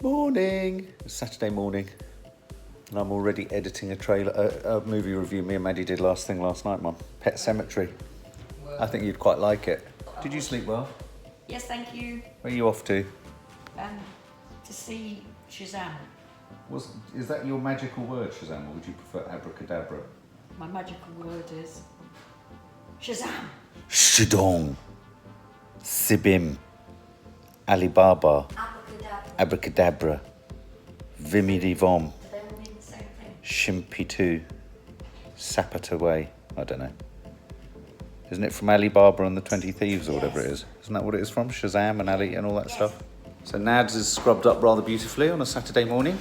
Morning. It's Saturday morning, and I'm already editing a movie review me and Maddie did last night, Mum. Pet Cemetery. I think you'd quite like it. Did you sleep well? Yes, thank you. Where are you off to? To see Shazam. Is that your magical word, Shazam, or would you prefer abracadabra? My magical word is Shazam. Shidong. Sibim. Alibaba. Abracadabra. Vimidivom. Do they all mean the same thing? Shimpitu. Sapataway. I don't know. Isn't it from Alibaba and the 20 Thieves or whatever it is? Isn't that what it is from? Shazam and Ali and all that stuff? So Nads is scrubbed up rather beautifully on a Saturday morning.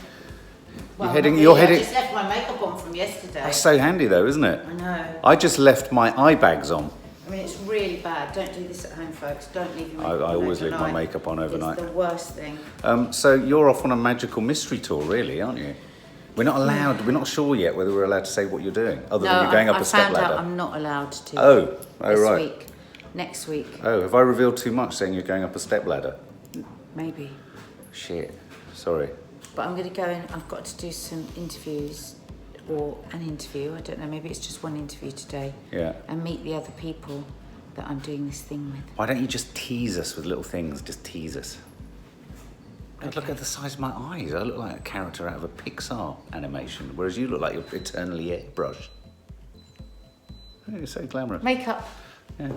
Well, you're I heading. just left my makeup on from yesterday. That's so handy though, isn't it? I know. I just left my eye bags on. I mean, it's really bad. Don't do this at home, folks. Don't leave your I makeup on always leave my overnight. makeup on overnight. It's the worst thing. So you're off on a magical mystery tour, really, aren't you? We're not allowed. We're not sure yet whether we're allowed to say what you're doing, other than you're going up a step I found ladder. out I'm not allowed to. Oh, this right. week. Next week. Oh, have I revealed too much saying you're going up a step ladder? Maybe. Shit. Sorry. But I'm going to go in. I've got to do some interviews, or an interview. I don't know. Maybe it's just one interview today. Yeah. And meet the other people that I'm doing this thing with. Why don't you just tease us with little things? Just tease us. Okay. Look at the size of my eyes. I look like a character out of a Pixar animation, whereas you look like you're eternally airbrushed. Oh, you're so glamorous. Makeup. Yeah.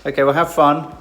Okay, well, have fun.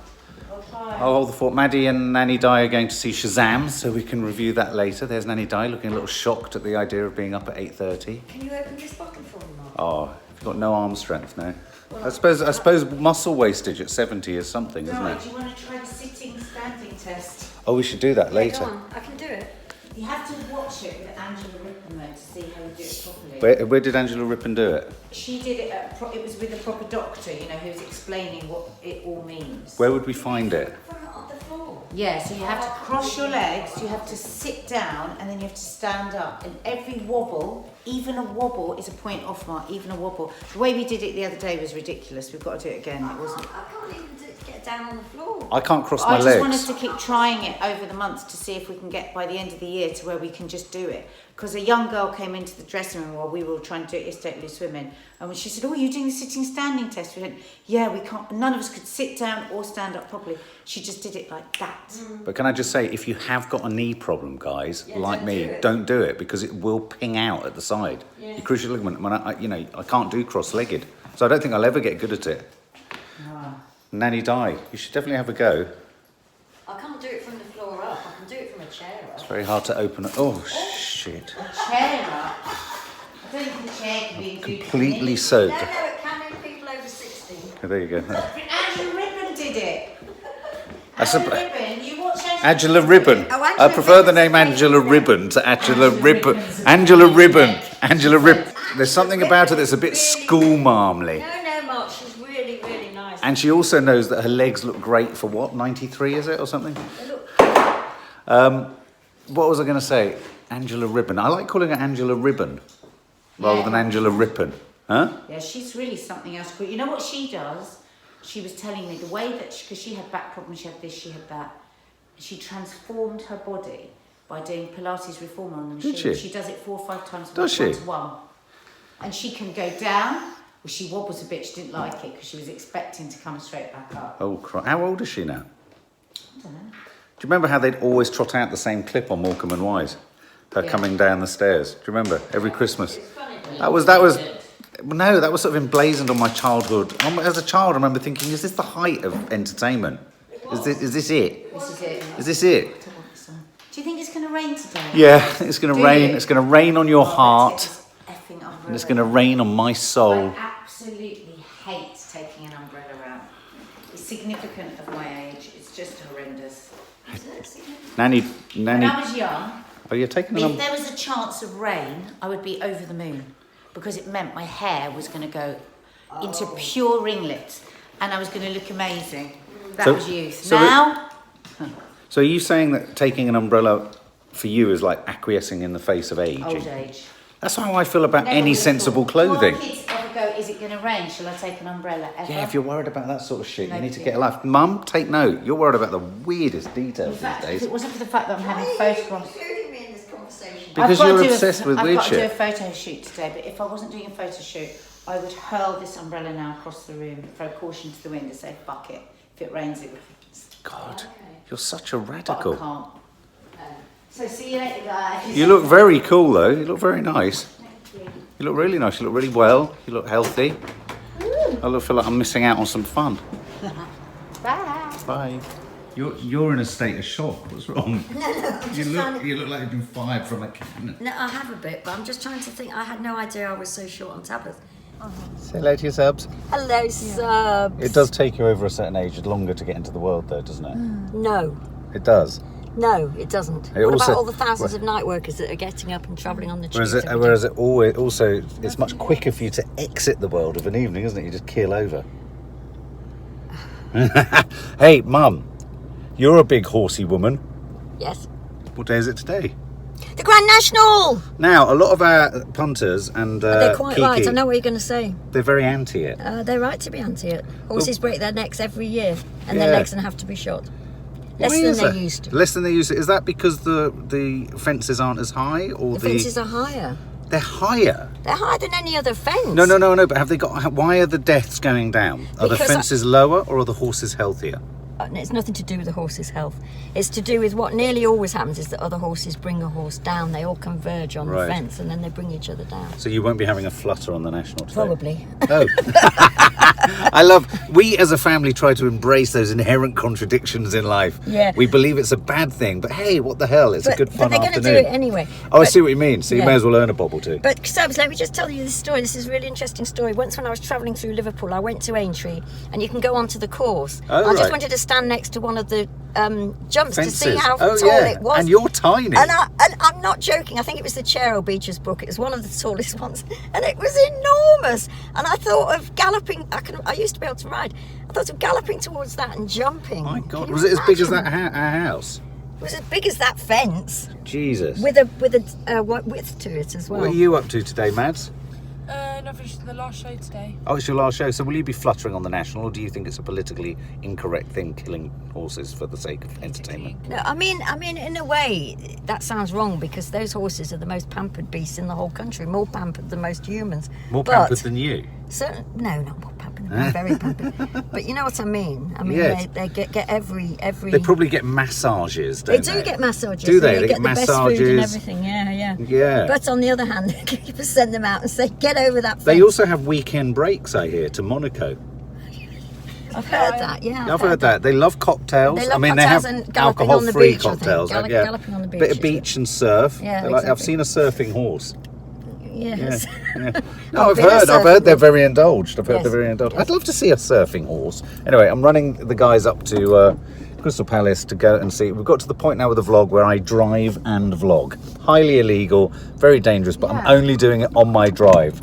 I'll try. I'll hold the fort. Maddie and Nanny Di are going to see Shazam, so we can review that later. There's Nanny Di looking a little shocked at the idea of being up at 8:30. Can you open this bottle for me, Mum? Oh, you've got no arm strength now. Well, I suppose muscle wastage at 70 is something, isn't Right, it? do you want to try the sitting standing test? Oh, we should do that Yeah, later. go on. I can do it. You have to watch it with Angela Rippon though to see how you do it properly. Where did Angela Rippon do it? She did it it was with a proper doctor, you know, who's explaining what it all means. Where would we find it? From on the floor. Yeah, so you have to cross your legs, you have to sit down, and then you have to stand up. And every wobble, even a wobble, is a point off mark, even a wobble. The way we did it the other day was ridiculous. We've got to do it again. It wasn't. I can't even get down on the floor. I can't cross my I just legs. want us to keep trying it over the months to see if we can get by the end of the year to where we can just do it. Because a young girl came into the dressing room while we were trying to do it yesterday at Blue Swimming, and when she said, "Oh, you're doing the sitting standing test," we went, "Yeah, we can't. None of us could sit down or stand up properly." She just did it like that. But can I just say, if you have got a knee problem, guys, Yeah, like don't me, do it. don't do it because it will ping out at the side. Yeah. Your cruciate ligament. When I can't do cross-legged, so I don't think I'll ever get good at it. No. Nanny Di, you should definitely have a go. I can't do it from the floor up. I can do it from a chair It's up. very hard to open it. Oh shit! A chair up. I don't think the chair can be Completely No, soaked. no, it can in people over 60. There you go. Angela Rippon did it. That's a- Angela Rippon, you watch Angela Ribbon. Oh, I Angela prefer the Ribbon's name a great Angela name. Ribbon to Angela Angela Ribbon. Ribbon's a Angela great Ribbon. name. Angela Ribbon. There's something about her that's a bit Really- schoolmarmly. No, Mark, she's really, really nice. And she also knows that her legs look great for what, 93 is it or something? They look What was I going to say? Angela Ribbon. I like calling her Angela Ribbon rather Yeah. than Angela Rippon. Huh? Yeah, she's really something else. You know what she does? She was telling me the way that, because she had back problems, she had this, she had that. She transformed her body by doing Pilates reformer on the machine. Did she? She does it 4 or 5 times a Does week, she? 1 to 1. And she can go down. Well, she wobbles a bit. She didn't like it because she was expecting to come straight back up. Oh, how old is she now? I don't know. Do you remember how they'd always trot out the same clip on Morecambe and Wise? Her Yeah. coming down the stairs. Do you remember? Every Christmas. It's funny. That was no, that was sort of emblazoned on my childhood. As a child, I remember thinking, is this the height of entertainment? Is this it? This is it. Is this it? I don't want this on. Do you think it's going to rain today? Yeah, it's going to Do rain. you? It's going to rain on your Oh, heart, that's it. It's effing umbrella. and it's going to rain on my soul. I absolutely hate taking an umbrella out. It's significant of my age. It's just horrendous. Nanny. When I was young, Oh, you're taking if an there was a chance of rain, I would be over the moon because it meant my hair was going to go into pure ringlets and I was going to look amazing. That So- was youth. so Now, So are you saying that taking an umbrella for you is like acquiescing in the face of age? old age. That's how I feel about Never any would've sensible thought. clothing. What kids ever ever go, is it going to rain? Shall I take an umbrella? Ever? Yeah, if you're worried about that sort of shit, No, you need to yeah. get a life. Mum, take note. You're worried about the weirdest In details fact, these if days. it wasn't for the fact that I'm having Why are you photographs. including me in this conversation? Because I've got you're to do obsessed with I've weird got to do a shit. photo shoot today, but if I wasn't doing a photo shoot, I would hurl this umbrella now across the room, throw caution to the wind and say, fuck it. If it rains, it rains. God, you're such a But I radical. can't. So see you later, guys. You look very cool, though. You look very nice. Thank you. You look really nice. You look really well. You look healthy. I feel like I'm missing out on some fun. Bye. Bye. You're in a state of shock. What's wrong? You look like you've been fired from a cannon. No, I have a bit, but I'm just trying to think. I had no idea I was so short on tablets. Say hello to your subs. Hello, subs. It does take you over a certain age longer to get into the world, though, doesn't it? No, It does. no, it doesn't. It What also- about all the thousands of night workers that are getting up and travelling on the tubes? Whereas it always also it's much quicker for you to exit the world of an evening, isn't it? You just keel over. Hey, Mum, you're a big horsey woman. Yes. What day is it today? The Grand National! Now, a lot of our punters and They're quite Kiki, right. I know what you're going to say. they're very anti it. They're right to be anti it. Horses break their necks every year, and their Yeah. legs and have to be shot. Less Why than is they that? used to. Less than they used to. Is that because the fences aren't as high, or The fences are higher. they're higher? They're higher than any other fence. No. But have they got? Why are the deaths going down? Are the Because fences lower, or are the horses healthier? It's nothing to do with the horse's health. It's to do with what nearly always happens is that other horses bring a horse down. They all converge on Right. the fence, and then they bring each other down. So you won't be having a flutter on the national today? Probably. Oh. We as a family try to embrace those inherent contradictions in life. Yeah. We believe it's a bad thing, but hey, what the hell? It's a good fun but they're going to afternoon. do it anyway. Oh, I But- see what you mean. So you yeah. may as well earn a bob or two. But Subs, let me just tell you this story. This is a really interesting story. Once when I was travelling through Liverpool, I went to Aintree, and you can go onto the course. Oh, I just right. wanted to stand next to one of the jumps Fences. to see how Oh, tall yeah. it was. And you're tiny. And I'm not joking. I think it was the Chero Beacher's book. It was one of the tallest ones, and it was enormous. And I thought of galloping. I used to be able to ride. I thought of galloping towards that and jumping. My Can God, you was it as big as imagine? that our house? It was as big as that fence, Jesus. with a width to it as well. What are you up to today, Mads? No, for the last show today. Oh, it's your last show. So will you be fluttering on the national, or do you think it's a politically incorrect thing, killing horses for the sake of entertainment? No, I mean, in a way, that sounds wrong because those horses are the most pampered beasts in the whole country, more pampered than most humans. More But pampered than you? no, not more pampered. They're very pampered. But you know what I mean. I mean, Yes. they get every. They probably get massages, They don't they? do get massages. Do they? and They get the best food and massages. everything. Yeah. Yeah. But on the other hand, the keepers send them out and say, "Get over that fence." They also have weekend breaks, I hear, to Monaco. I've heard that. Yeah, I've heard that. They love cocktails. They love I mean, cocktails they and have galloping on the alcohol-free beach, I think. cocktails. Galloping on the beach Bit of is beach and surf. Yeah, They're like, I've exactly. seen a surfing horse. Yes. Yeah. No, I've been a heard surfing they're very indulged. I've heard Yes. they're very indulged. I'd love to see a surfing horse. Anyway, I'm running the guys up to Crystal Palace to go and see. We've got to the point now with the vlog where I drive and vlog. Highly illegal, very dangerous, but I'm only doing it on my drive.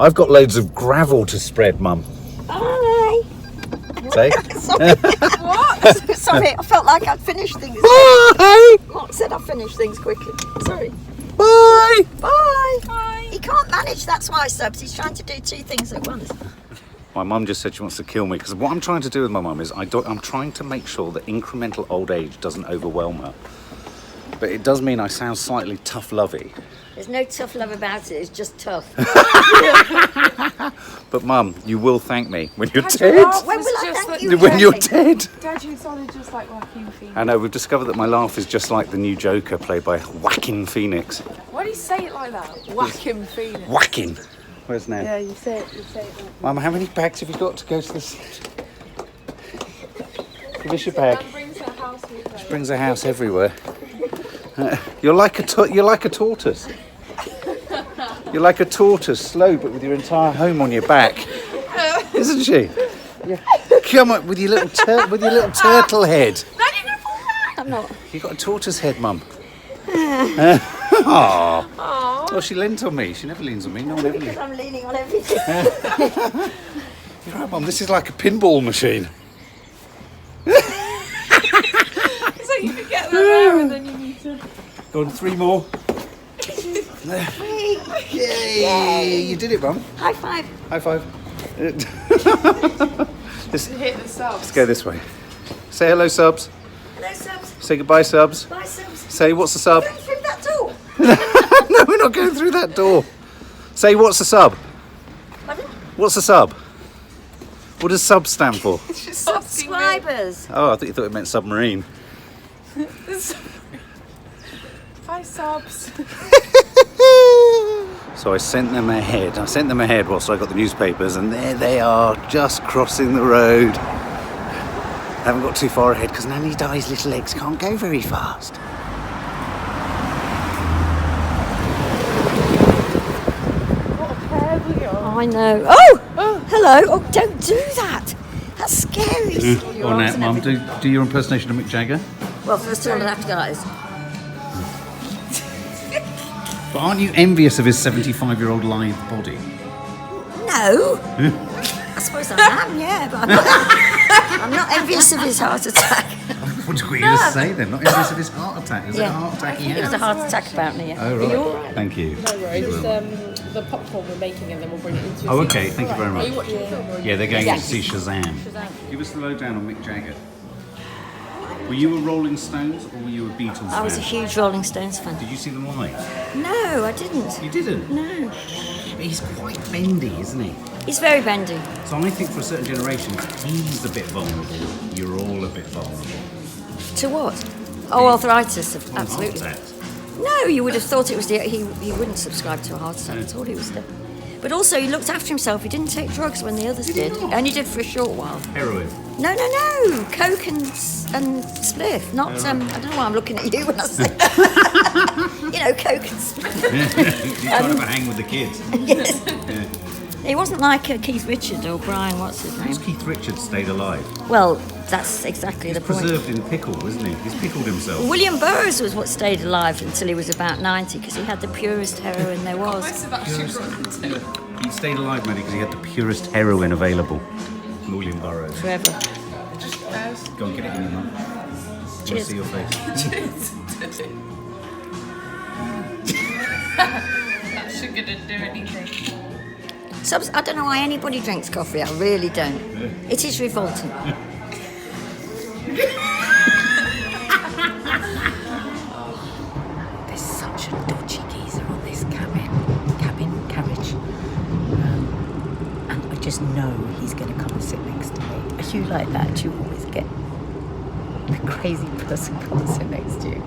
I've got loads of gravel to spread, Mum. Bye. Say? What? Sorry, I felt like I'd finished things. Bye! Mark said I'd finish things quickly. Sorry. Bye! Bye. Bye. He can't manage, that's why, Subs. He's trying to do two things at once. My mum just said she wants to kill me because what I'm trying to do with my mum is I'm trying to make sure that incremental old age doesn't overwhelm her. But it does mean I sound slightly tough-lovey. There's no tough love about it, it's just tough. But Mum, you will thank me when you're Dad, dead. your laugh When was will I just thank like- you? When you're dead. Dad, you sounded just like Joaquin Phoenix. I know, we've discovered that my laugh is just like the new Joker played by Joaquin Phoenix. Why do you say it like that? Joaquin Phoenix. Joaquin! Where's Nan? Yeah, you say it like Mum, how many bags have you got to go to this? Give us your bag. Dad brings her house with her. She brings a house everywhere. You're like a tortoise. You're like a tortoise, slow, but with your entire home on your back, isn't she? Yeah. Come on, with your little turtle head. I'm not. You got a tortoise head, Mum. Aww. Oh, she leant on me. She never leans on me. No one ever leans. I'm leaning on everything. You're right, Mum. This is like a pinball machine. It's like you forget they're there and then you need to... Go on, 3 more. Wait, Yay! You did it, Mum. High five. High five. Let's Hit the subs. go this way. Say hello, subs. Hello, subs. Say goodbye, subs. Bye, subs. Say what's a sub? Going through that door. No, we're not going through that door. Say what's a sub? Pardon? What's a sub? What does sub stand for? Subscribers. Oh, I thought you thought it meant submarine. Hi, subs. So I sent them ahead. I sent them ahead whilst I got the newspapers, and there they are, just crossing the road. Haven't got too far ahead because Nanny Di's little legs can't go very fast. What a pair we are. I know. Oh, hello. Oh, don't do that. That's scary. Oh, now, Mum, do your impersonation of Mick Jagger. Well, first of all, I'll have to guys. But aren't you envious of his 75-year-old lithe body? No. I suppose I am, yeah, but I'm not envious of his heart attack. What were you going to say then? Not envious of his heart attack. Is it a heart attack he It was had? a heart attack apparently, yeah. Oh, Are right. you all right? Thank you. No worries. The popcorn we're making and then we'll bring it into your Oh, seat. okay. Thank you very Are you much. watching the film or are you... Yeah, they're going Yeah. to see Shazam. Give us the lowdown on Mick Jagger. Were you a Rolling Stones or were you a Beatles fan? I was a huge Rolling Stones fan. Did you see them live? No, I didn't. You didn't? No. But he's quite bendy, isn't he? He's very bendy. So I think for a certain generation, he's a bit vulnerable. You're all a bit vulnerable. To what? Oh, arthritis, absolutely. Heart attacks. No, you would have thought it was he wouldn't subscribe to a heart attack at all. He was there. But also, he looked after himself. He didn't take drugs when the others did. Only did for a short while. Heroin. No. Coke and spliff. Not, I don't know why I'm looking at you when I say Coke and spliff. You can't ever hang with the kids. Yes. He wasn't like Keith Richards or Brian, what's his Because name? Keith Richards stayed alive. Well, that's exactly He's the point. preserved in pickle, isn't he? He's pickled himself. William Burroughs was what stayed alive until he was about 90 because he had the purest heroin there was. He stayed alive, Maddie, because he had the purest heroin available. William Burroughs. Forever. Go and get it in your mum. I want to Cheers. see your face. That shouldn't do anything. I don't know why anybody drinks coffee. I really don't. It is revolting. There's such a dodgy geezer on this carriage. And I just know he's going to come and sit next to me. Are you like that? Do you always get a crazy person come and sit next to you?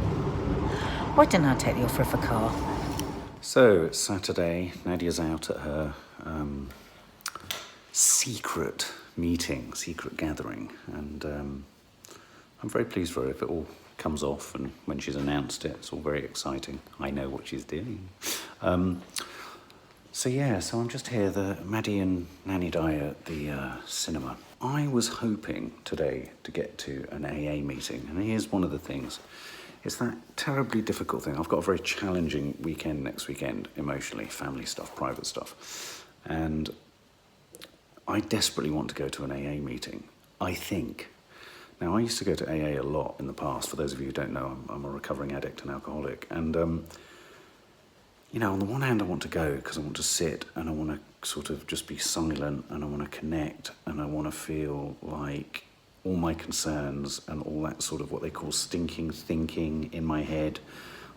Why don't I take the offer of a car? So, it's Saturday. Nadia's out at her secret meeting, secret gathering. And I'm very pleased for her if it all comes off. And when she's announced it, it's all very exciting. I know what she's doing. So I'm just here, Maddie and Nanny Di at the cinema. I was hoping today to get to an AA meeting, and here's one of the things. It's that terribly difficult thing. I've got a very challenging weekend next weekend, emotionally, family stuff, private stuff. And I desperately want to go to an AA meeting, I think. Now, I used to go to AA a lot in the past. For those of you who don't know, I'm a recovering addict and alcoholic. And on the one hand, I want to go because I want to sit and I want to sort of just be silent and I want to connect and I want to feel like all my concerns and all that sort of what they call stinking thinking in my head,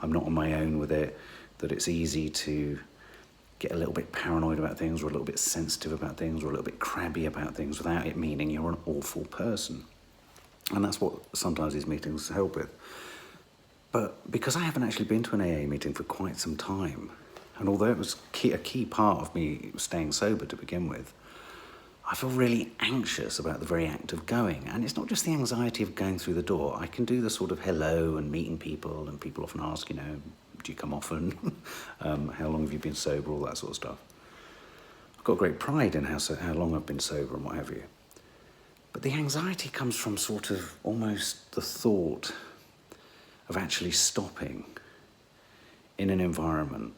I'm not on my own with it, that it's easy to get a little bit paranoid about things or a little bit sensitive about things or a little bit crabby about things without it meaning you're an awful person. And that's what sometimes these meetings help with. But because I haven't actually been to an AA meeting for quite some time, and although it was a key part of me staying sober to begin with, I feel really anxious about the very act of going. And it's not just the anxiety of going through the door. I can do the sort of hello and meeting people, and people often ask, do you come often? How long have you been sober? All that sort of stuff. I've got great pride in how long I've been sober and what have you. But the anxiety comes from sort of almost the thought of actually stopping in an environment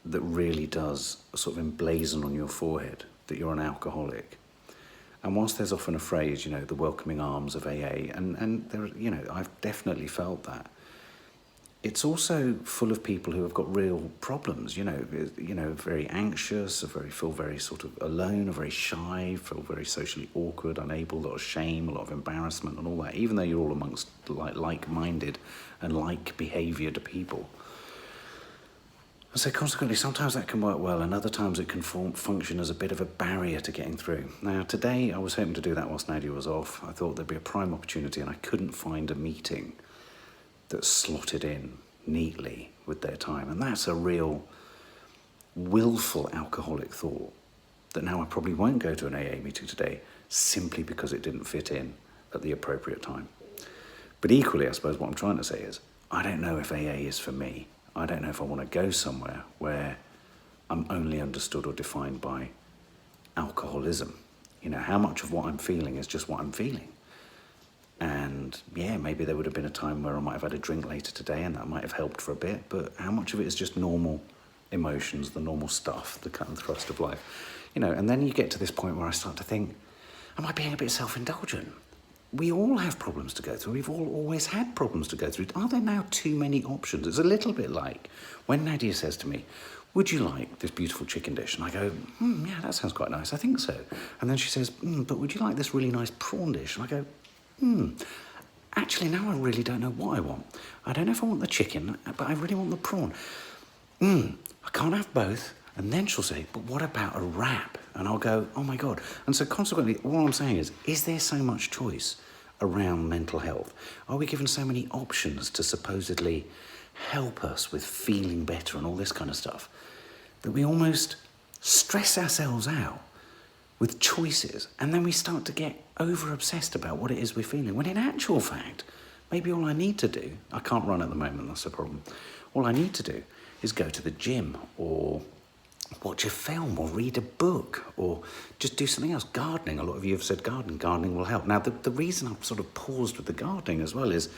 that really does sort of emblazon on your forehead that you're an alcoholic. And whilst there's often a phrase, the welcoming arms of AA, and there, I've definitely felt that. it's also full of people who have got real problems, very anxious, feel very sort of alone, are very shy, feel very socially awkward, unable, a lot of shame, a lot of embarrassment and all that, even though you're all amongst like-minded and like behavioured people. So consequently, sometimes that can work well, and other times it can function as a bit of a barrier to getting through. Now, today I was hoping to do that whilst Nadia was off. I thought there'd be a prime opportunity, and I couldn't find a meeting that slotted in neatly with their time. And that's a real willful alcoholic thought, that now I probably won't go to an AA meeting today simply because it didn't fit in at the appropriate time. But equally, I suppose what I'm trying to say is, I don't know if AA is for me. I don't know if I want to go somewhere where I'm only understood or defined by alcoholism. How much of what I'm feeling is just what I'm feeling. And yeah, maybe there would have been a time where I might have had a drink later today and that might have helped for a bit, but how much of it is just normal emotions, the normal stuff, the cut and thrust of life? And then you get to this point where I start to think, am I being a bit self-indulgent? We all have problems to go through. We've all always had problems to go through. Are there now too many options? It's a little bit like when Nadia says to me, would you like this beautiful chicken dish? And I go, yeah, that sounds quite nice. I think so. And then she says, but would you like this really nice prawn dish? And I go, actually, now I really don't know what I want. I don't know if I want the chicken, but I really want the prawn. I can't have both. And then she'll say, but what about a wrap? And I'll go, oh my God. And so consequently, all I'm saying is there so much choice around mental health? Are we given so many options to supposedly help us with feeling better and all this kind of stuff, that we almost stress ourselves out with choices, and then we start to get over-obsessed about what it is we're feeling, when in actual fact, maybe all I need to do, I can't run at the moment, that's the problem, all I need to do is go to the gym, or watch a film, or read a book, or just do something else. Gardening, a lot of you have said gardening will help. Now, the reason I've sort of paused with the gardening as well is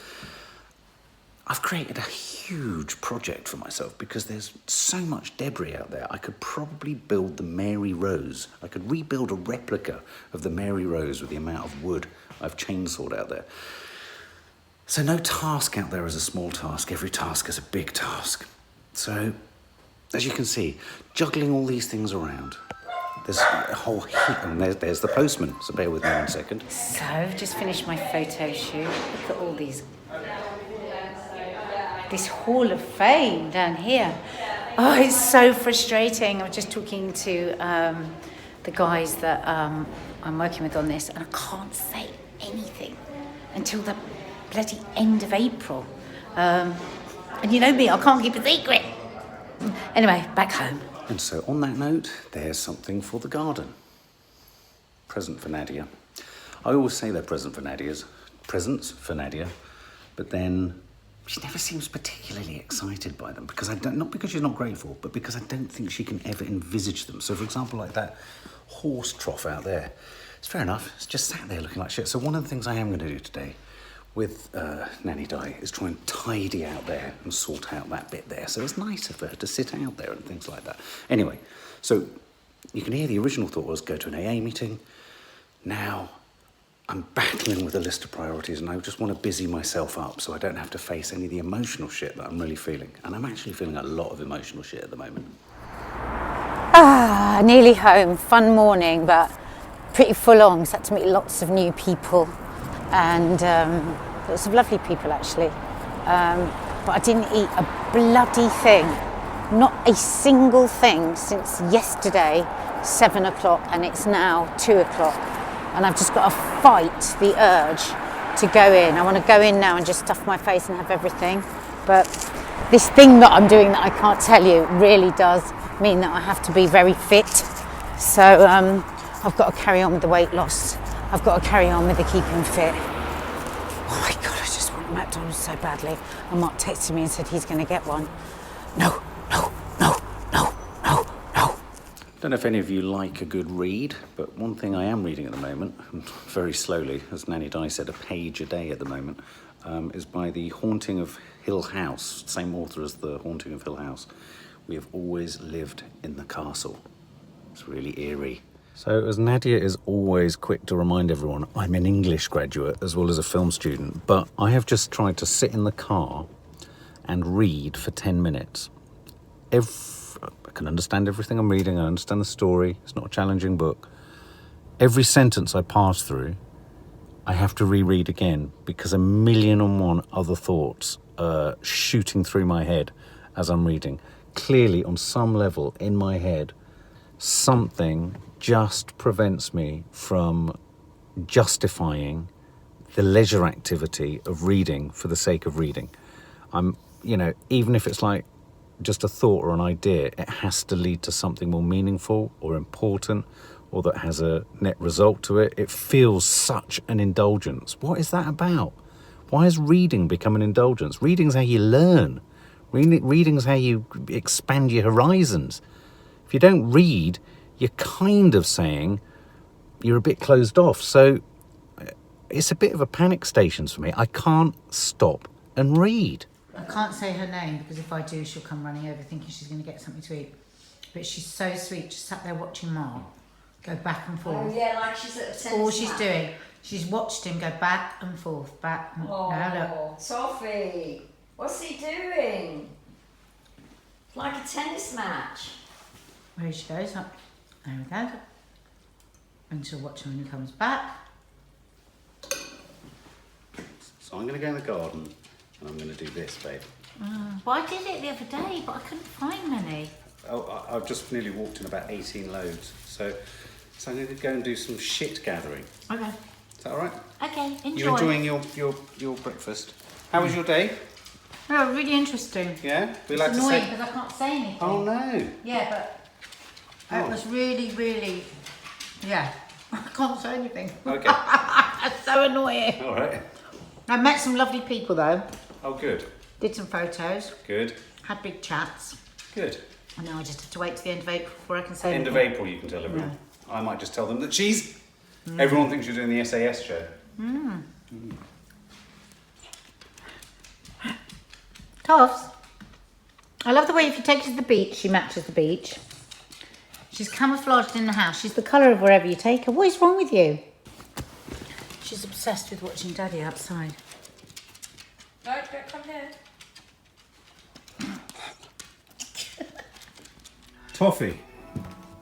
I've created a huge project for myself because there's so much debris out there. I could probably build the Mary Rose. I could rebuild a replica of the Mary Rose with the amount of wood I've chainsawed out there. So no task out there is a small task. Every task is a big task. So, as you can see, juggling all these things around, there's a whole heap, and there's the postman, so bear with me 1 second. So, I've just finished my photo shoot. Look at all these... this Hall of Fame down here. Oh, it's so frustrating. I was just talking to the guys that I'm working with on this, and I can't say anything until the bloody end of April. And you know me, I can't keep a secret. Anyway, back home. And so on that note, there's something for the garden. Present for Nadia. I always say they're presents for Nadia, but then she never seems particularly excited by them, because not because she's not grateful, but because I don't think she can ever envisage them. So for example, like that horse trough out there, it's fair enough, it's just sat there looking like shit. So one of the things I am going to do today with Nanny Di is try and tidy out there and sort out that bit there, so it's nicer for her to sit out there and things like that. Anyway, so you can hear the original thought was go to an AA meeting. Now I'm battling with a list of priorities, and I just want to busy myself up so I don't have to face any of the emotional shit that I'm really feeling. And I'm actually feeling a lot of emotional shit at the moment. Nearly home. Fun morning, but pretty full on. So I had to meet lots of new people, and lots of lovely people actually. But I didn't eat a bloody thing. Not a single thing since yesterday, 7 o'clock, and it's now 2 o'clock. And I've just got to fight the urge to go in. I want to go in now and just stuff my face and have everything. But this thing that I'm doing that I can't tell you really does mean that I have to be very fit. So I've got to carry on with the weight loss. I've got to carry on with the keeping fit. Oh my God, I just want McDonald's so badly. And Mark texted me and said he's going to get one. No. I don't know if any of you like a good read, but one thing I am reading at the moment, very slowly, as Nanny Di said, a page a day at the moment, is by The Haunting of Hill House, same author as The Haunting of Hill House. We have always lived in the castle. It's really eerie. So as Nadia is always quick to remind everyone, I'm an English graduate as well as a film student, but I have just tried to sit in the car and read for 10 minutes. I can understand everything I'm reading. I understand the story. It's not a challenging book. Every sentence I pass through, I have to reread again because 1,000,001 other thoughts are shooting through my head as I'm reading. Clearly, on some level in my head, something just prevents me from justifying the leisure activity of reading for the sake of reading. Even if it's like just a thought or an idea, it has to lead to something more meaningful or important or that has a net result to it. It feels such an indulgence. What is that about? Why has reading become an indulgence? Reading's how you learn. Reading's how you expand your horizons. If you don't read, you're kind of saying you're a bit closed off. So it's a bit of a panic station for me. I can't stop and read. I can't say her name because if I do, she'll come running over thinking she's going to get something to eat. But she's so sweet. Just sat there watching Mark go back and forth. Oh yeah, like she's at a tennis All she's match. doing, she's watched him go back and forth, back. Oh, Now look. Toffee, what's he doing? It's like a tennis match. Where she goes up. There we go. And she'll watch him when he comes back. So I'm going to go in the garden and I'm going to do this, babe. Well, I did it the other day, but I couldn't find many. Oh, I've just nearly walked in about 18 loads. So I'm going to go and do some shit gathering. Okay. Is that all right? Okay, enjoy. You enjoying your breakfast? How was your day? Oh, really interesting. Yeah? We like It's to annoying say... because I can't say anything. Oh, no. Yeah, but it was really, really, yeah. I can't say anything. Okay. It's so annoying. All right. I met some lovely people though. Oh, good. Did some photos. Good. Had big chats. Good. And now I just have to wait to the end of April before I can say End of anything. April, you can tell everyone. I might just tell them that she's... Everyone thinks you're doing the SAS show. Toffs, I love the way if you take her to the beach, she matches the beach. She's camouflaged in the house. She's the colour of wherever you take her. What is wrong with you? She's obsessed with watching Daddy outside. No, don't come here. Toffee,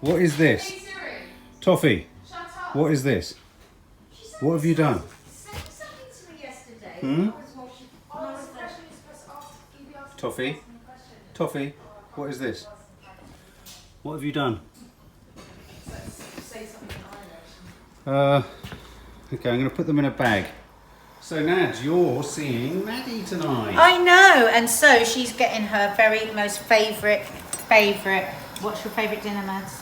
what is this? Hey Siri, Toffee, shut up. what is this? What have you done? Said something to me yesterday. Hmm? Oh, this question is supposed to ask, you'll be asking Toffee? me a question. Toffee, what is this? What have you done? Say something in Irish. Okay, I'm going to put them in a bag. So, Nad, you're seeing Maddie tonight. I know, and so she's getting her very most favourite. What's your favourite dinner, Mads?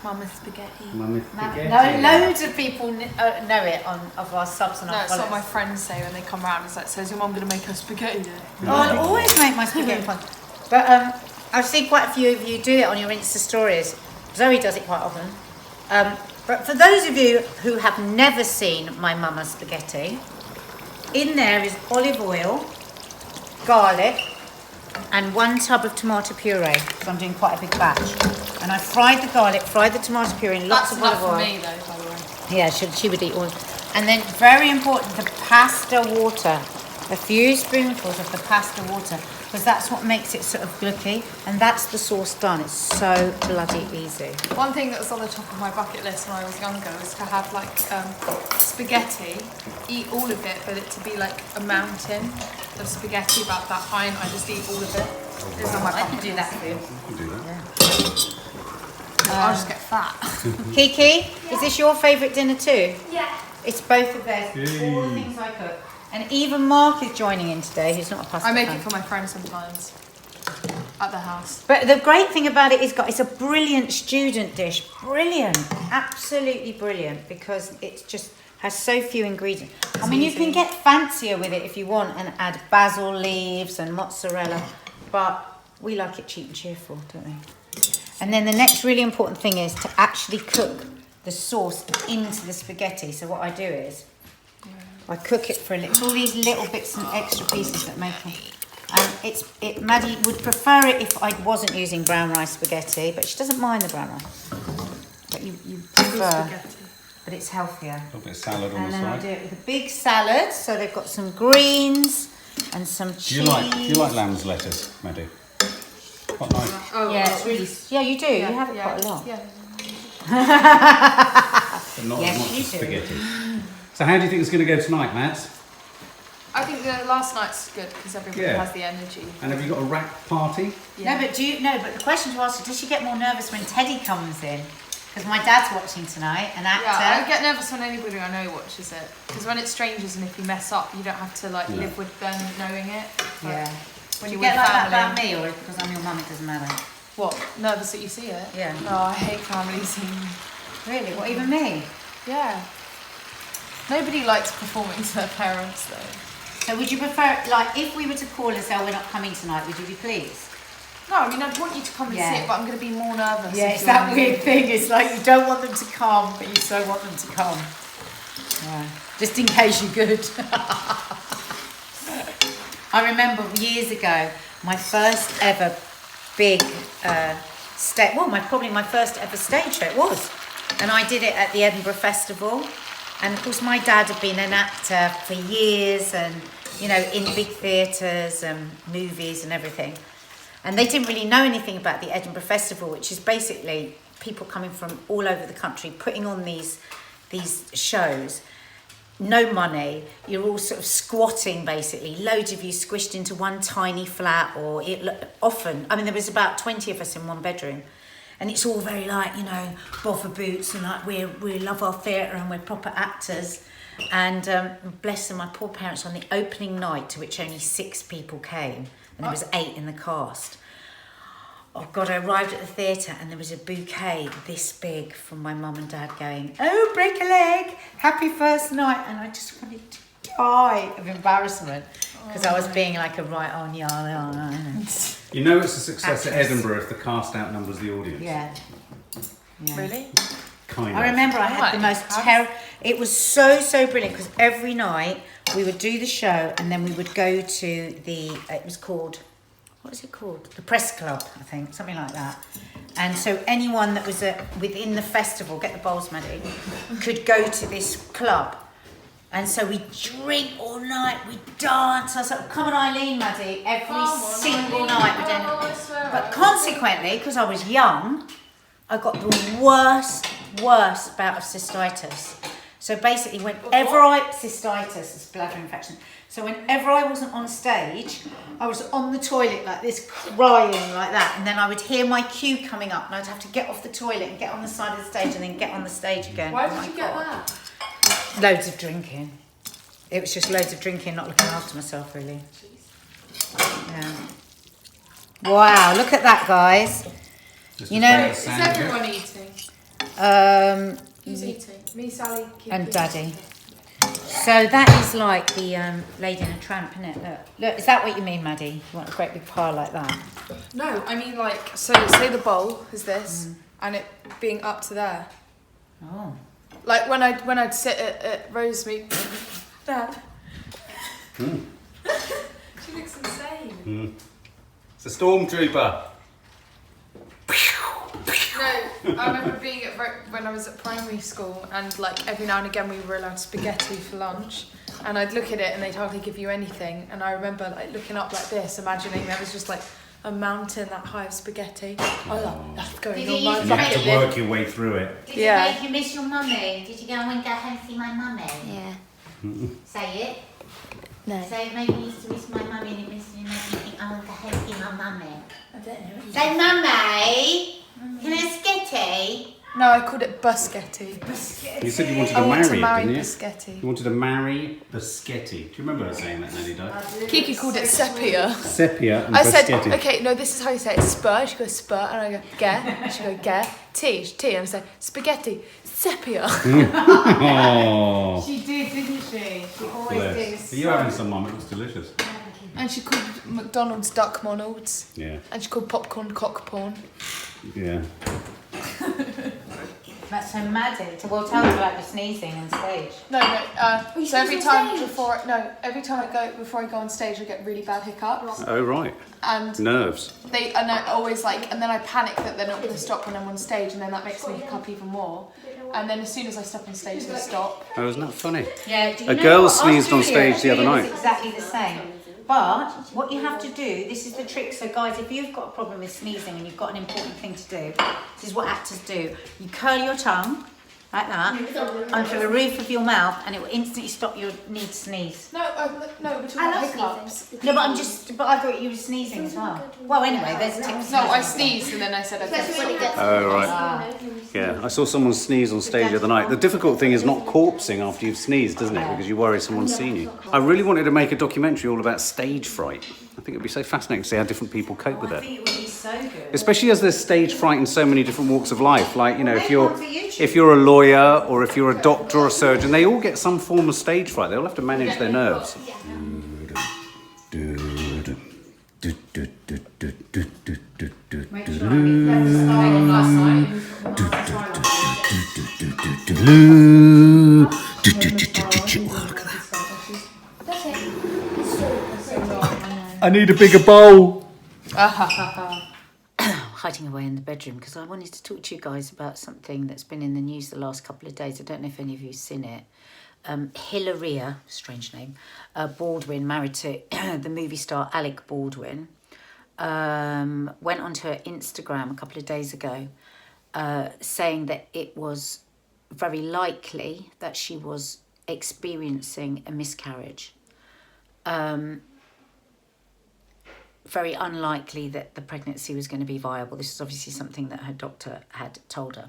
Mama's spaghetti. Mummy spaghetti. No, loads of people know it of our subs and No, our it's what followers. my friends say when they come round. It's like, so is your mum going to make us spaghetti then? Oh, I always make my spaghetti fun. But I've seen quite a few of you do it on your Insta stories. Zoe does it quite often. But for those of you who have never seen my mama's spaghetti, in there is olive oil, garlic, and 1 tub of tomato puree. So I'm doing quite a big batch. And I fried the garlic, fried the tomato puree in lots That's of enough olive oil. for me though, by the way. Yeah, she would eat all. And then, very important, the pasta water. A few spoonfuls of the pasta water, because that's what makes it sort of glooky. And that's the sauce done. It's so bloody easy. One thing that was on the top of my bucket list when I was younger was to have like spaghetti, eat all of it, but it to be like a mountain of spaghetti about that high, and I just eat all of it. It's on my I bucket can do that for you. You can do that. I'll just get fat. Kiki, is this your favourite dinner too? Yeah. It's both of theirs. All the things I cook. And even Mark is joining in today, who's not a pasta I make fan. it for my friends sometimes at the house. But the great thing about it is, it's a brilliant student dish. Brilliant. Absolutely brilliant, because it just has so few ingredients. I mean, you can easy. get fancier with it if you want and add basil leaves and mozzarella, but we like it cheap and cheerful, don't we? And then the next really important thing is to actually cook the sauce into the spaghetti. So what I do is I cook it for a little. It's all these little bits and extra pieces that make it. And Maddie would prefer it if I wasn't using brown rice spaghetti, but she doesn't mind the brown rice. But you prefer, but it's healthier. A little bit of salad on And the then I side. do it with a big salad. So they've got some greens, and some cheese. Do you like lamb's lettuce, Maddie? Quite nice. Oh, Yeah, it's really. Yeah, you do. You have it quite a lot. Yeah. But not Yes, as much you as do. spaghetti. So how do you think it's going to go tonight, Mads? I think the last night's good because everybody Yeah. has the energy. And have you got a rack party? No, but but the question to ask is, does she get more nervous when Teddy comes in? Because my dad's watching tonight, an actor. Yeah, I get nervous when anybody I know watches it because when it's strangers and if you mess up, you don't have to like live with them knowing it. But Yeah. when Do you you're get with like that family, about me, or because I'm your mum, it doesn't matter? what? Nervous that you see it? Yeah. No, I hate family scenes. Really? What, even me? Yeah. Nobody likes performing to their parents though. So would you prefer, like, if we were to call and say, oh, we're not coming tonight, would you be pleased? No, I mean I'd want you to come and Yeah. see it, but I'm going to be more nervous. Yeah, if it's you're that only- weird thing. It's like you don't want them to come, but you so want them to come. Yeah. Just in case you're good. I remember years ago, my first ever big probably my first ever stage show it was. And I did it at the Edinburgh Festival. And of course my dad had been an actor for years and, you know, in big theatres and movies and everything. And they didn't really know anything about the Edinburgh Festival, which is basically people coming from all over the country putting on these shows. No money, you're all sort of squatting basically, loads of you squished into one tiny flat, or often, I mean there was about 20 of us in one bedroom, and it's all very like, you know, boffer boots and like we love our theatre and we're proper actors. And bless them, my poor parents, on the opening night, to which only 6 people came, and there was 8 in the cast. Oh God, I arrived at the theatre and there was a bouquet this big from my mum and dad going, oh, break a leg, happy first night. And I just wanted to die of embarrassment because I was being like a right on, yeah. You know it's a success at Actress. Edinburgh if the cast outnumbers the audience. Yeah. Really? Kind of. I remember I had the most terrible, it was so brilliant because every night we would do the show and then we would go to the, it was called, what is it called? The Press Club, I think, something like that. And so anyone that was within the festival, get the bowls, Maddie, could go to this club. And so we drink all night, we dance. I was like, come on, Eileen, Maddie, every single night. But consequently, because I was young, I got the worst bout of cystitis. So basically, cystitis is bladder infection. So whenever I wasn't on stage, I was on the toilet like this, crying like that. And then I would hear my cue coming up and I'd have to get off the toilet and get on the side of the stage and then get on the stage again. Why Oh my did you get God. that? Loads of drinking. It was just loads of drinking, not looking after myself, really. Yeah. Wow, look at that, guys. Just You a know- famous Is sandwich. everyone eating? Who's eating? Me, Sally, Kiki. and Daddy. So that is like the Lady and a Tramp, isn't it? Look, is that what you mean, Maddie? You want a great big pile like that? No, I mean like, so say the bowl is this, and it being up to there. Oh. Like when I'd sit at Rosemead, Dad. She looks insane. It's a stormtrooper. No, I remember being when I was at primary school, and like every now and again we were allowed spaghetti for lunch, and I'd look at it and they'd hardly give you anything, and I remember like looking up like this, imagining there was just like a mountain that high of spaghetti. Oh, that's going Did on you my use And you have bucket to work list. your way through it. Did Yeah. it make you miss your mummy? Did you go and go home and see my mummy? Yeah. Say it. No. Say it made me used to miss my mummy and it made me think I want to go home and see my mummy. I don't know. Say mummy. Can I skitty? No, I called it Buschetti. You said you wanted I to want to marry marry it, didn't you? Buschetti. You wanted to marry Buschetti. Do you remember her saying that, Nanny died? Kiki called it sepia. Sepia and I said, Buschetti. okay, no, this is how you say it. Spur. She goes spur, and I go ge. She goes ge. Tea, and I say spaghetti. Sepia. Oh, She did, didn't she? She always bless. Are you having some, Mum? It looks delicious. And she called McDonald's Duck Monalds. Yeah, And she called popcorn cock porn. yeah. That's so Maddie. Well, tell her about the sneezing on stage. No, so every time before I go on stage, I get really bad hiccups, Oh, right. and Nerves. I always and then I panic that they're not going to stop when I'm on stage, and then that makes me hiccup even more. And then as soon as I step on stage, they stop. Oh, isn't that funny? Yeah. Do you A know girl what? sneezed on Australia stage the other was night. Exactly the same. But what you have to do, this is the trick. So guys, if you've got a problem with sneezing and you've got an important thing to do, this is what actors do. You curl your tongue like that onto the roof of your mouth, and it will instantly stop your need to sneeze. No, no, we're talking about hiccups. No, but I thought you were sneezing as well. Well, anyway, there's a tip. No, I sneezed and then I said I couldn't. Oh, right. Yeah, I saw someone sneeze on stage the other night. The difficult thing is not corpsing after you've sneezed, isn't it? Because you worry someone's seen you. I really wanted to make a documentary all about stage fright. I think it'd be so fascinating to see how different people cope with I it. think it would be so good. Especially as there's stage fright in so many different walks of life. Like, you know, if you're a lawyer or if you're a doctor or a surgeon, they all get some form of stage fright. They all have to manage their nerves. I need a bigger bowl. Hiding away in the bedroom because I wanted to talk to you guys about something that's been in the news the last couple of days. I don't know if any of you've seen it. Hilaria, strange name, Baldwin, married to the movie star Alec Baldwin, went onto her Instagram a couple of days ago saying that it was very likely that she was experiencing a miscarriage. Very unlikely that the pregnancy was going to be viable. This is obviously something that her doctor had told her.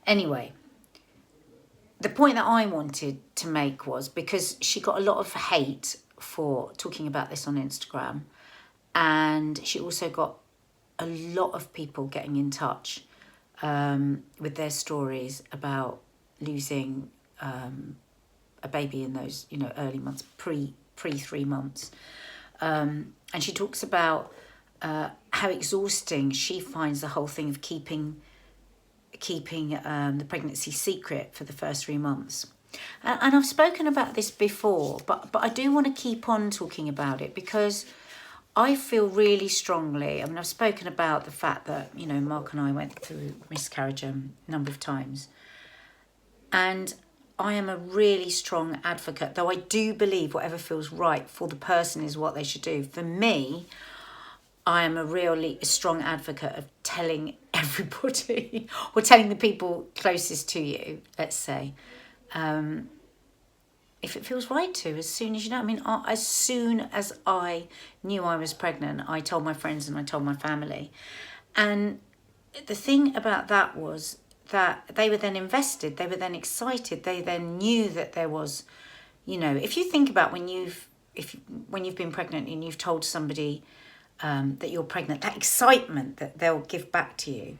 Anyway, the point that I wanted to make was because she got a lot of hate for talking about this on Instagram, and she also got a lot of people getting in touch with their stories about losing a baby in those, you know, early months, pre 3 months. And she talks about how exhausting she finds the whole thing of keeping the pregnancy secret for the first 3 months. And I've spoken about this before, but I do want to keep on talking about it because I feel really strongly. I mean, I've spoken about the fact that, you know, Mark and I went through miscarriage a number of times. And I am a really strong advocate, though I do believe whatever feels right for the person is what they should do. For me, I am a really strong advocate of telling everybody or telling the people closest to you, let's say, if it feels right to, as soon as you know. I mean, as soon as I knew I was pregnant, I told my friends and I told my family. And the thing about that was that they were then invested, they were then excited, they then knew that there was, you know, if you think about when you've been pregnant and you've told somebody that you're pregnant, that excitement that they'll give back to you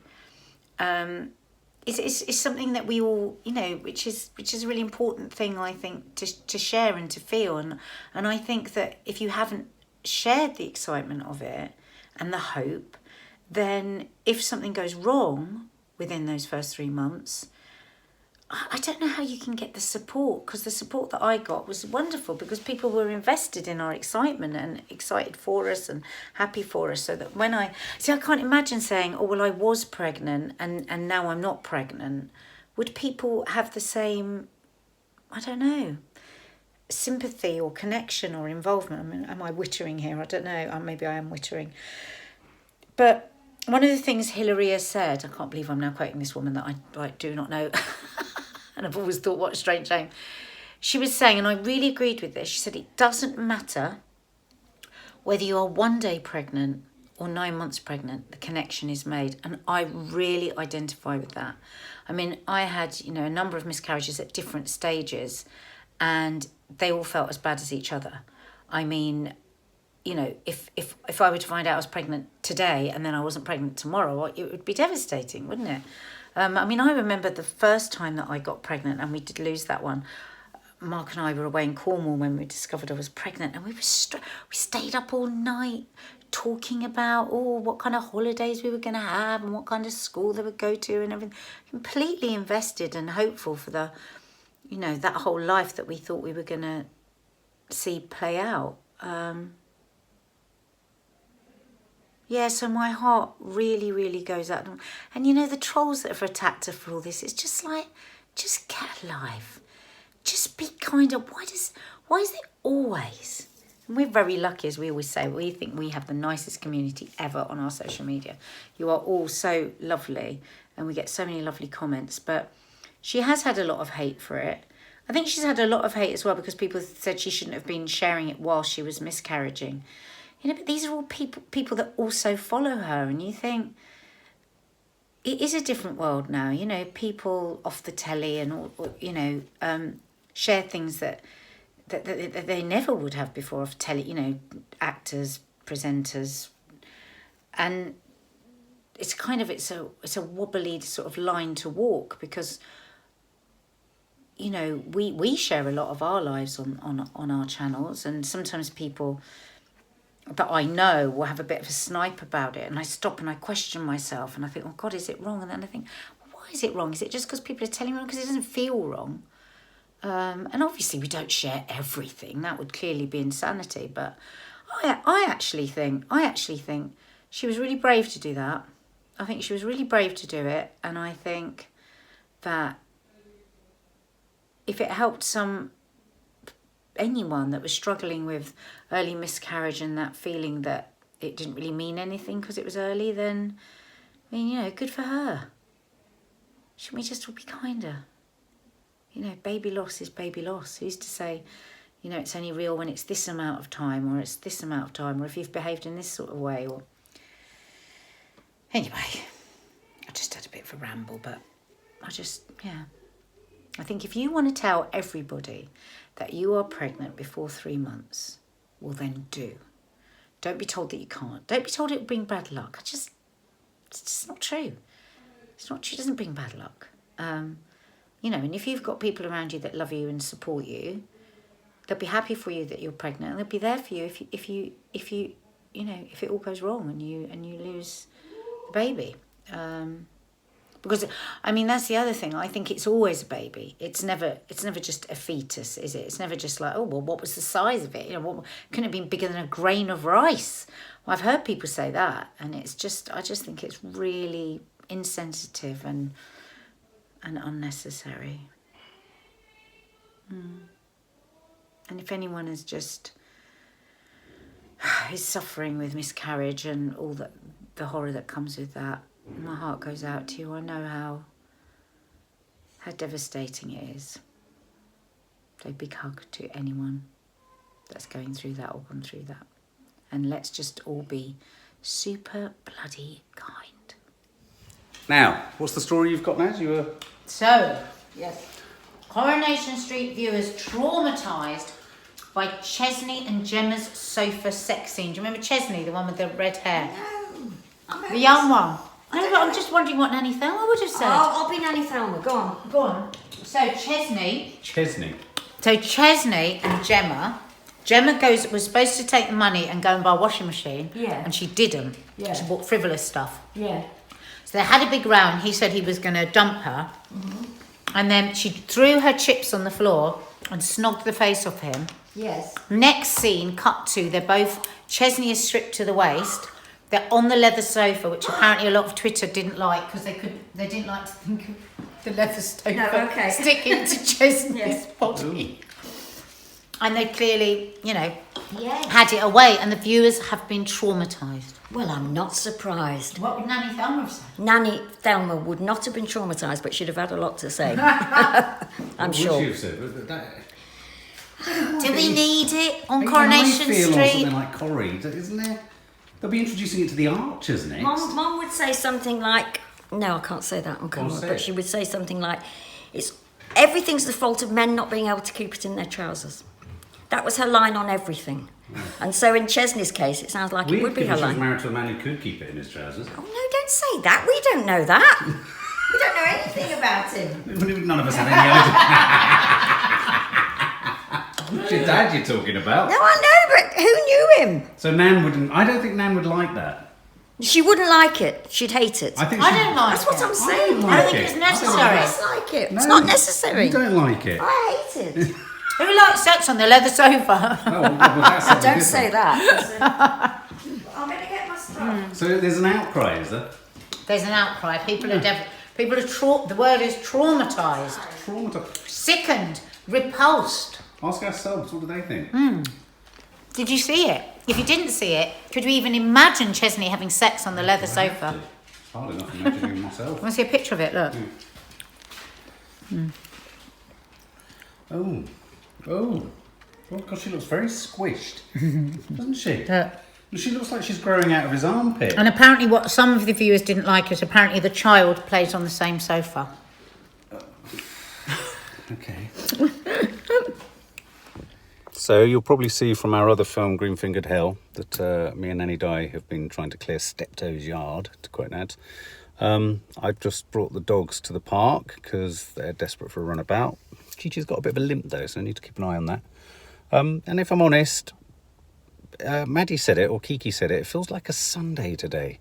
is something that we all, you know, which is a really important thing, I think, to share and to feel. And I think that if you haven't shared the excitement of it and the hope, then if something goes wrong within those first 3 months, I don't know how you can get the support, because the support that I got was wonderful because people were invested in our excitement and excited for us and happy for us. So that when I can't imagine saying, oh, well, I was pregnant and now I'm not pregnant. Would people have the same, I don't know, sympathy or connection or involvement? I mean, am I wittering here? I don't know. Maybe I am wittering. But one of the things Hilaria said, I can't believe I'm now quoting this woman that I do not know, and I've always thought, what a strange name. She was saying, and I really agreed with this, she said, it doesn't matter whether you are 1 day pregnant or 9 months pregnant, the connection is made. And I really identify with that. I mean, I had, you know, a number of miscarriages at different stages, and they all felt as bad as each other. I mean, you know, if I were to find out I was pregnant today and then I wasn't pregnant tomorrow, it would be devastating, wouldn't it? I mean, I remember the first time that I got pregnant, and we did lose that one. Mark and I were away in Cornwall when we discovered I was pregnant, and we stayed up all night talking about, what kind of holidays we were going to have and what kind of school they would go to and everything. Completely invested and hopeful for the, you know, that whole life that we thought we were going to see play out. Yeah, so my heart really, really goes out. And you know, the trolls that have attacked her for all this, it's just like, just get alive. Just be kind of, why is it always And we're very lucky, as we always say. We think we have the nicest community ever on our social media. You are all so lovely, and we get so many lovely comments. But she has had a lot of hate for it. I think she's had a lot of hate as well because people said she shouldn't have been sharing it while she was miscarriaging. You know, but these are all people that also follow her, and you think it is a different world now. You know, people off the telly and all, you know, share things that they never would have before off telly. You know, actors, presenters, and it's a wobbly sort of line to walk because, you know, we share a lot of our lives on our channels, and sometimes people that I know will have a bit of a snipe about it, and I stop and I question myself and I think, oh God, is it wrong? And then I think, well, why is it wrong? Is it just because people are telling me wrong? Because it doesn't feel wrong. And obviously we don't share everything. That would clearly be insanity. But I actually think she was really brave to do that. I think she was really brave to do it, and I think that if it helped anyone that was struggling with early miscarriage and that feeling that it didn't really mean anything because it was early, then, I mean, you know, good for her. Shouldn't we just all be kinder? You know, baby loss is baby loss. Who's to say, you know, it's only real when it's this amount of time, or it's this amount of time, or if you've behaved in this sort of way, or... Anyway, I just had a bit of a ramble, but I think if you want to tell everybody that you are pregnant before 3 months, well then do. Don't be told that you can't. Don't be told it will bring bad luck. It's just not true. It's not true. It doesn't bring bad luck. You know, and if you've got people around you that love you and support you, they'll be happy for you that you're pregnant, and they'll be there for you if it all goes wrong and you lose the baby. Because, I mean, that's the other thing. I think it's always a baby. It's never just a fetus, is it? It's never just like, oh, well, what was the size of it? You know, couldn't it have been bigger than a grain of rice? Well, I've heard people say that, and I just think it's really insensitive and unnecessary. And if anyone is suffering with miscarriage and all the horror that comes with that, my heart goes out to you. I know how devastating it is. So big hug to anyone that's going through that or gone through that. And let's just all be super bloody kind. Now, what's the story you've got now? So, yes. Coronation Street viewers traumatised by Chesney and Gemma's sofa sex scene. Do you remember Chesney, the one with the red hair? No. The young one. No, but I'm just wondering what Nanny Thelma would have said. I'll be Nanny Thelma. Go on. So Chesney and Gemma was supposed to take the money and go and buy a washing machine. Yeah. And she didn't. Yeah. She bought frivolous stuff. Yeah. So they had a big row, and he said he was going to dump her. Mm-hmm. And then she threw her chips on the floor and snogged the face off him. Yes. Next scene, cut to, Chesney is stripped to the waist. They're on the leather sofa, which apparently a lot of Twitter didn't like because they didn't like to think of the leather sofa sticking to Chesney's body. And they clearly, had it away, and the viewers have been traumatised. Well, I'm not surprised. What would Nanny Thelma have said? Nanny Thelma would not have been traumatised, but she'd have had a lot to say. I'm sure. Would she have said? Do we need it on Coronation Street? Something like Corrie, isn't there? They'll be introducing it to the Archers next. Mum would say something like, no, I can't say that on camera, but she would say something like, everything's the fault of men not being able to keep it in their trousers. That was her line on everything. And so in Chesney's case, it sounds like it would be her line. She was married to a man who could keep it in his trousers. Oh, no, don't say that. We don't know that. We don't know anything about him. None of us have any idea. What's your dad you're talking about? No, I know, but who knew him? So Nan wouldn't... I don't think Nan would like that. She wouldn't like it. She'd hate it. I don't like it. That's what I'm saying. I don't think it's necessary. I dislike it. It's not necessary. You don't like it. I hate it. Who likes sex on the leather sofa? I don't say that. I'm going to get my stuff. So there's an outcry, is there? There's an outcry. People are the word is traumatised. Traumatised. Sickened. Repulsed. Ask our subs, what do they think? Did you see it? If you didn't see it, could you even imagine Chesney having sex on the leather sofa? It's hard enough imagining myself. Want to see a picture of it? Look. Oh, God, she looks very squished, doesn't she? She looks like she's growing out of his armpit. And apparently what some of the viewers didn't like is apparently the child plays on the same sofa. Okay. So you'll probably see from our other film, Green Fingered Hell, that me and Nanny Di have been trying to clear Steptoe's yard, to quote Nads. I've just brought the dogs to the park because they're desperate for a runabout. Chi-Chi's got a bit of a limp though, so I need to keep an eye on that. And if I'm honest, Maddie said it, or Kiki said it, it feels like a Sunday today.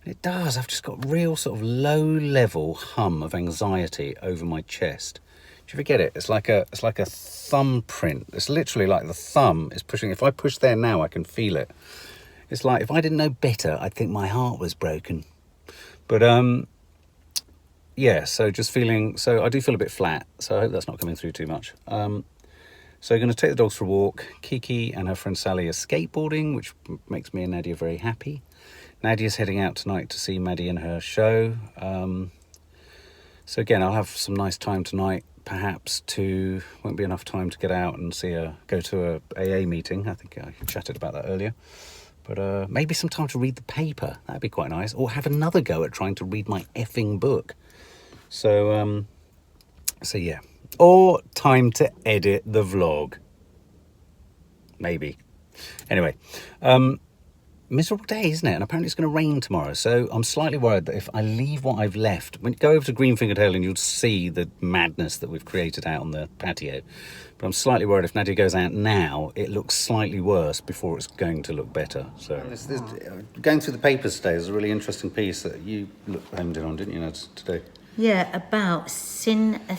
And it does. I've just got real sort of low-level hum of anxiety over my chest. Do you ever get it? It's like a thumbprint. It's literally like the thumb is pushing. If I push there now, I can feel it. It's like if I didn't know better, I'd think my heart was broken. But yeah. So just feeling. So I do feel a bit flat. So I hope that's not coming through too much. So we're going to take the dogs for a walk. Kiki and her friend Sally are skateboarding, which makes me and Nadia very happy. Nadia's heading out tonight to see Maddie in her show. So again, I'll have some nice time tonight. Perhaps won't be enough time to get out and go to a AA meeting. I think I chatted about that earlier. But maybe some time to read the paper. That'd be quite nice. Or have another go at trying to read my effing book. So yeah. Or time to edit the vlog. Maybe. Anyway, miserable day, isn't it? And apparently it's going to rain tomorrow. So I'm slightly worried that if I leave what I've left, go over to Green Fingered Hell and you'll see the madness that we've created out on the patio. But I'm slightly worried if Nadia goes out now, it looks slightly worse before it's going to look better. So going through the papers today is a really interesting piece that you homed in on, didn't you, Nads, today? Yeah, about synesthesia.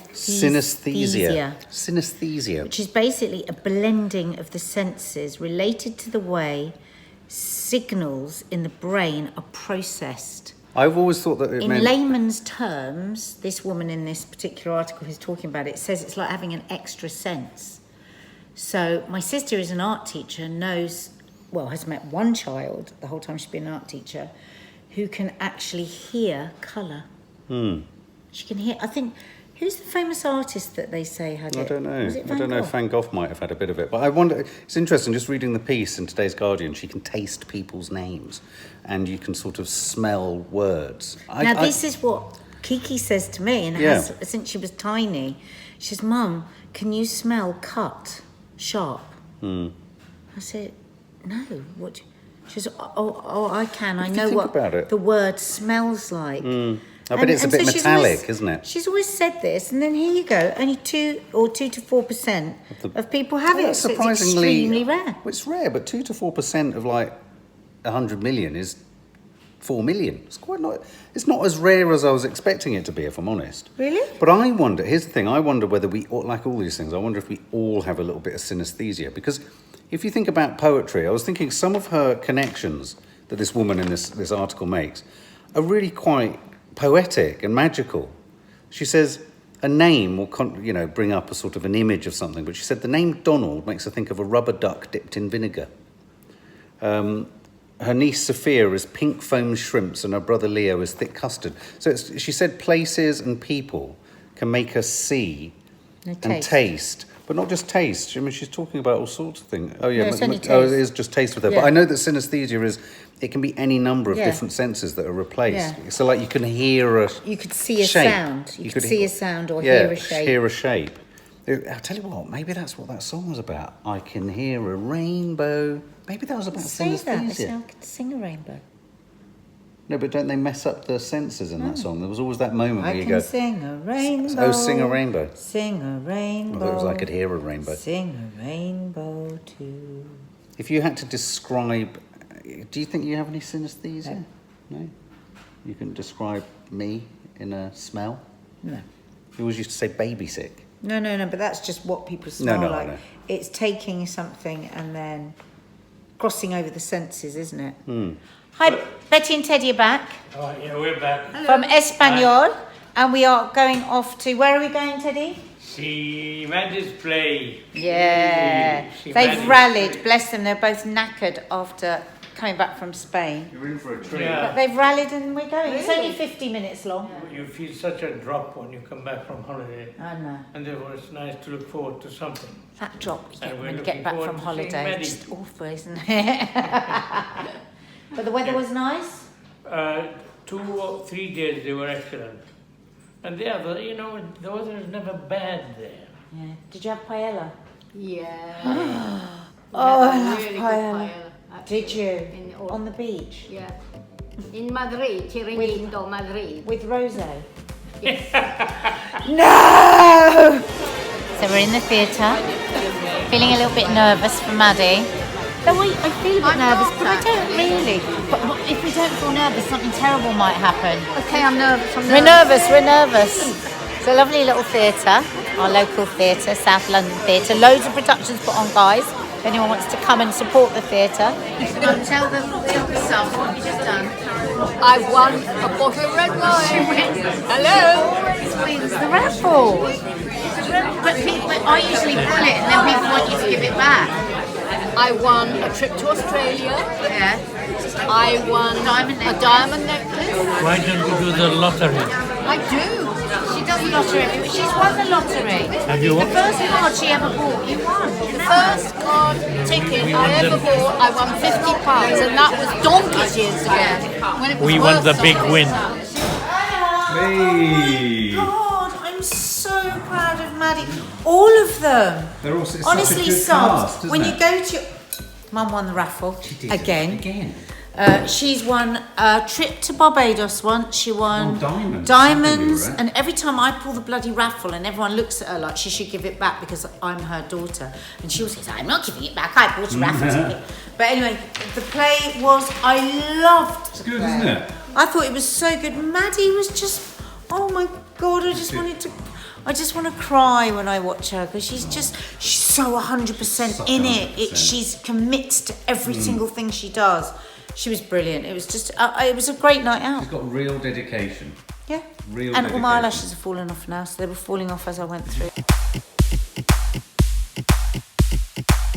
Synesthesia. Which is basically a blending of the senses related to the way signals in the brain are processed. I've always thought that in layman's terms, this woman in this particular article who's talking about it says it's like having an extra sense. So my sister is an art teacher, has met one child the whole time she's been an art teacher who can actually hear colour. She can hear, I think, who's the famous artist that they say had it? I don't know. Was it Van I don't know Gogh? if Van Gogh might have had a bit of it. But I wonder, it's interesting, just reading the piece in today's Guardian, she can taste people's names and you can sort of smell words. This is what Kiki says to me, and has since she was tiny. She says, Mum, can you smell cut, sharp? I said, no. What? She says, oh, I can. I know what the word smells like. I bet it's a bit metallic, isn't it? She's always said this, and then here you go. Only 2 to 4% of people have it. That's So surprisingly it's extremely rare. Well, it's rare, but 2 to 4% of like 100 million is 4 million. It's not as rare as I was expecting it to be, if I'm honest. Really? But I wonder. Here's the thing. I wonder whether we, like all these things, I wonder if we all have a little bit of synesthesia. Because if you think about poetry, I was thinking some of her connections that this woman in this article makes are really quite poetic and magical. She says a name will bring up a sort of an image of something, but she said the name Donald makes her think of a rubber duck dipped in vinegar. Her niece Sophia is pink foam shrimps and her brother Leo is thick custard. So she said places and people can make us see and taste. But not just taste. I mean, she's talking about all sorts of things. Oh, yeah. It is just taste with her. Yeah. But I know that synesthesia it can be any number of different senses that are replaced. Yeah. So, like, you can hear you could see a sound. You could see a sound or hear a shape. Hear a shape. I'll tell you what, maybe that's what that song was about. I can hear a rainbow. Maybe that was about synesthesia. Say that. I could sing a rainbow. No, but don't they mess up the senses in that song? There was always that moment where you go... I can sing a rainbow. Oh, sing a rainbow. Sing a rainbow. I thought it was I could hear a rainbow. Sing a rainbow too. If you had to describe... Do you think you have any synesthesia? No? You can describe me in a smell? No. You always used to say baby sick. No, but that's just what people smell like. I know. It's taking something and then crossing over the senses, isn't it? Hi, Betty and Teddy are back. Oh, yeah, we're back. From Espanol, and we are going off to... Where are we going, Teddy? She Maddie's play. Yeah. She They've managed rallied, to- bless them, they're both knackered after coming back from Spain. You're in for a treat. Yeah. But they've rallied and we're going. It's only 50 minutes long. You feel such a drop when you come back from holiday. I know. And therefore it's nice to look forward to something. That drop you And get we're when you looking get back forward from to seeing holiday. Maddie. It's just awful, isn't it? But the weather was nice. 2 or 3 days they were excellent. And the other, you know, the weather is never bad there. Yeah. Did you have paella? Yeah. Oh, I We had a love really good paella. actually. Did you? In all- On the beach? Yeah. In Madrid, Chiringuito, Madrid. With rosé? No! So we're in the theatre, feeling a little bit nervous for Maddie. Though I feel a bit nervous, but I don't really. But if we don't feel nervous, something terrible might happen. Okay, I'm nervous. We're nervous. It's a lovely little theatre, our local theatre, South London Theatre. Loads of productions put on, guys. If anyone wants to come and support the theatre. Tell them yourself what you just done. I won a bottle of red wine. Hello. Always wins the raffle. But I usually pull it and then people want you to give it back. I won a trip to Australia. Yeah. I won Diamond a diamond necklace. Why don't you do the lottery? I do. She does the lottery. She's won the lottery. Have you The won? first card she ever bought, you won. The first card ticket I ever bought, I won £50, and that was donkeys years ago. When it was We won worth the big something. win. Hey! God, I'm so proud of Maddie. All of them. They're all it's Honestly, such a good subs. cast, isn't When you it? go to, Mum won the raffle again. Again. She's won a trip to Barbados once. She won Oh, diamonds. diamonds, Something, right? and every time I pull the bloody raffle, and everyone looks at her like she should give it back because I'm her daughter, and she always says, "I'm not giving it back. I bought a raffle ticket." But anyway, the play was I loved. It's good, isn't it? I thought it was so good. Maddie was just, oh my God, I just want to cry when I watch her because she's so 100% Such in it. 100%. She's committed to every single thing she does. She was brilliant. It was just, it was a great night out. She's got real dedication. Yeah. Real And all my dedication. eyelashes are falling off now, so they were falling off as I went through.